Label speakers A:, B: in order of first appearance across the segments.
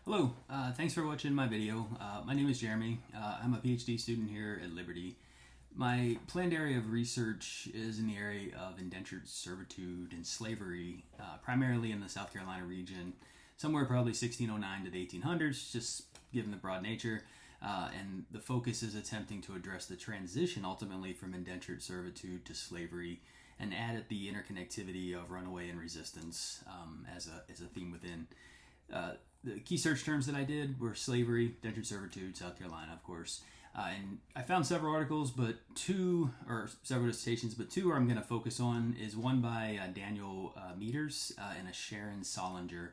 A: Hello, thanks for watching my video. My name is Jeremy. I'm a PhD student here at Liberty. My planned area of research is in the area of indentured servitude and slavery, primarily in the South Carolina region, somewhere probably 1609 to the 1800s, just given the broad nature. And the focus is attempting to address the transition ultimately from indentured servitude to slavery and add at the interconnectivity of runaway and resistance as a theme within. The key search terms that I did were slavery, indentured servitude, South Carolina, of course. And I found several articles, but several dissertations, but two I'm going to focus on is one by Daniel Meters and a Sharon Solinger.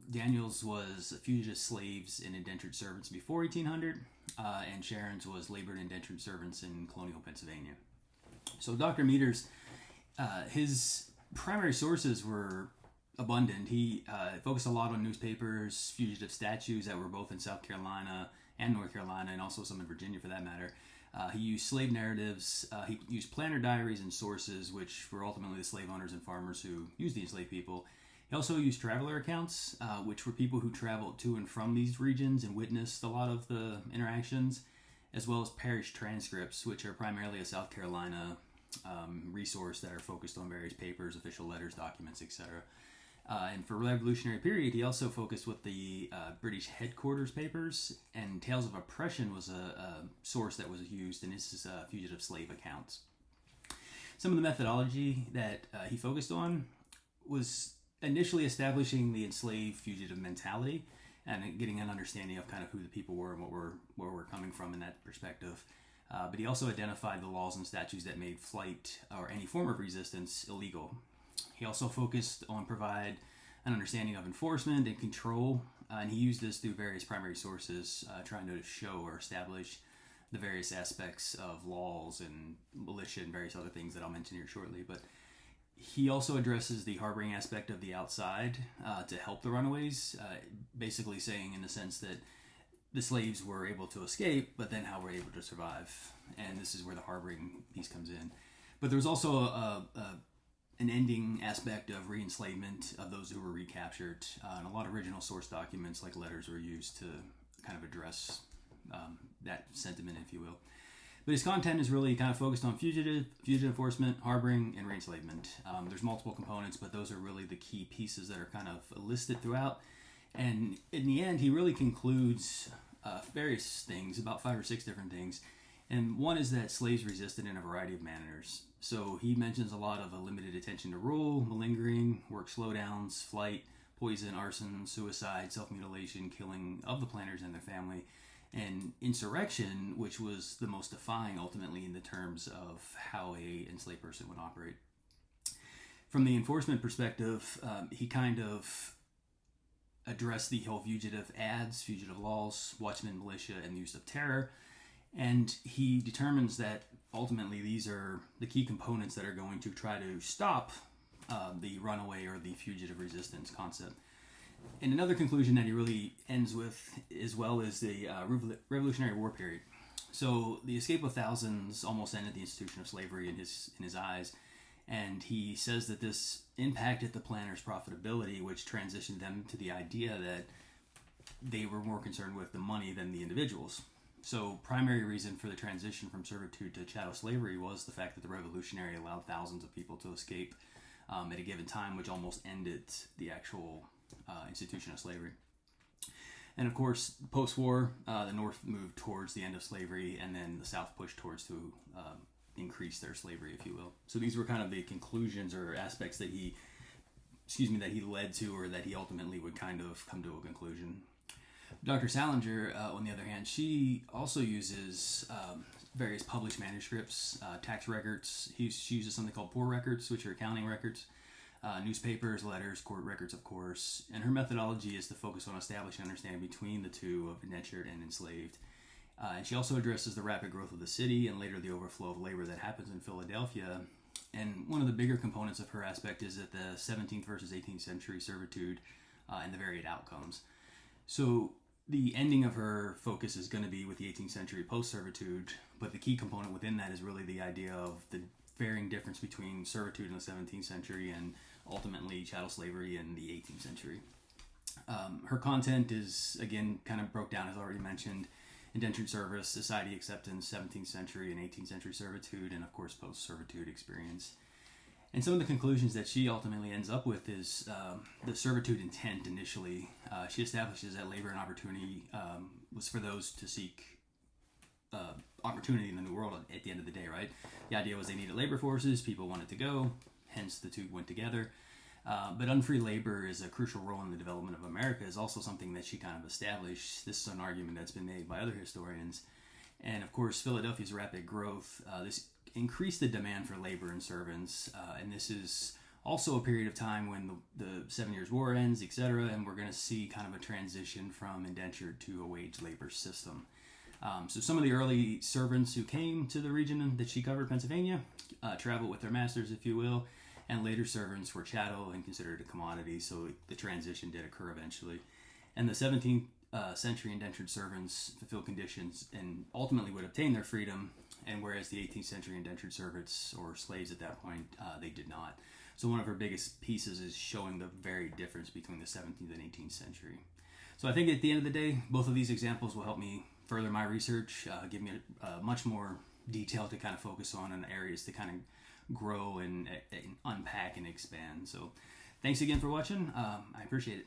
A: Daniel's was fugitive slaves and indentured servants before 1800, and Sharon's was labored indentured servants in colonial Pennsylvania. So Dr. Meters, his primary sources were abundant. He focused a lot on newspapers, fugitive statues that were both in South Carolina and North Carolina, and also some in Virginia for that matter. He used slave narratives. He used planter diaries and sources, which were ultimately the slave owners and farmers who used the enslaved people. He also used traveler accounts, which were people who traveled to and from these regions and witnessed a lot of the interactions, as well as parish transcripts, which are primarily a South Carolina resource that are focused on various papers, official letters, documents, etc. And for Revolutionary period, he also focused with the British headquarters papers, and Tales of Oppression was a source that was used, and this is fugitive slave accounts. Some of the methodology that he focused on was initially establishing the enslaved fugitive mentality and getting an understanding of kind of who the people were and where we're coming from in that perspective. But he also identified the laws and statutes that made flight or any form of resistance illegal. He also focused on provide an understanding of enforcement and control, and he used this through various primary sources, trying to show or establish the various aspects of laws and militia and various other things that I'll mention here shortly. But he also addresses the harboring aspect of the outside to help the runaways, basically saying in the sense that the slaves were able to escape, but then how were they able to survive? And this is where the harboring piece comes in. But there was also an ending aspect of re-enslavement of those who were recaptured. And a lot of original source documents like letters were used to kind of address that sentiment, if you will. But his content is really kind of focused on fugitive enforcement, harboring, and re-enslavement. There's multiple components, but those are really the key pieces that are kind of listed throughout. And in the end, he really concludes various things, about 5 or 6 different things. And one is that slaves resisted in a variety of manners. So he mentions a lot of a limited attention to rule, malingering, work slowdowns, flight, poison, arson, suicide, self-mutilation, killing of the planters and their family, and insurrection, which was the most defying ultimately in the terms of how a enslaved person would operate. From the enforcement perspective, he kind of addressed the whole fugitive ads, fugitive laws, watchmen, militia, and the use of terror. And he determines that ultimately these are the key components that are going to try to stop the runaway or the fugitive resistance concept. And another conclusion that he really ends with as well is the Revolutionary War period. So the escape of thousands almost ended the institution of slavery in his eyes. And he says that this impacted the planters' profitability, which transitioned them to the idea that they were more concerned with the money than the individuals. So primary reason for the transition from servitude to chattel slavery was the fact that the Revolutionary allowed thousands of people to escape at a given time, which almost ended the actual institution of slavery. And of course, post-war, the North moved towards the end of slavery, and then the South pushed towards to increase their slavery, if you will. So these were kind of the conclusions or aspects that he led to, or that he ultimately would kind of come to a conclusion. Dr. Salinger, on the other hand, she also uses various published manuscripts, tax records. She uses something called poor records, which are accounting records, newspapers, letters, court records, of course. And her methodology is to focus on establishing understanding between the two of indentured and enslaved. And she also addresses the rapid growth of the city and later the overflow of labor that happens in Philadelphia. And one of the bigger components of her aspect is that the 17th versus 18th century servitude and the varied outcomes. So the ending of her focus is going to be with the 18th century post-servitude, but the key component within that is really the idea of the varying difference between servitude in the 17th century and ultimately chattel slavery in the 18th century. Her content is, again, kind of broke down, as already mentioned: indentured service, society acceptance, 17th century and 18th century servitude, and of course post-servitude experience. And some of the conclusions that she ultimately ends up with is the servitude intent initially. She establishes that labor and opportunity was for those to seek opportunity in the New World at the end of the day, right? The idea was they needed labor forces, people wanted to go, hence the two went together. But unfree labor is a crucial role in the development of America is also something that she kind of established. This is an argument that's been made by other historians. And of course, Philadelphia's rapid growth, this increased the demand for labor and servants. And this is also a period of time when the 7 Years' War ends, etc. And we're going to see kind of a transition from indentured to a wage labor system. So some of the early servants who came to the region that she covered, Pennsylvania, traveled with their masters, if you will, and later servants were chattel and considered a commodity, so the transition did occur eventually. And the 17th century indentured servants fulfilled conditions and ultimately would obtain their freedom, and whereas the 18th century indentured servants, or slaves at that point, they did not. So one of her biggest pieces is showing the very difference between the 17th and 18th century. So I think at the end of the day, both of these examples will help me further my research, give me much more detail to kind of focus on and areas to kind of grow and unpack and expand. So thanks again for watching. I appreciate it.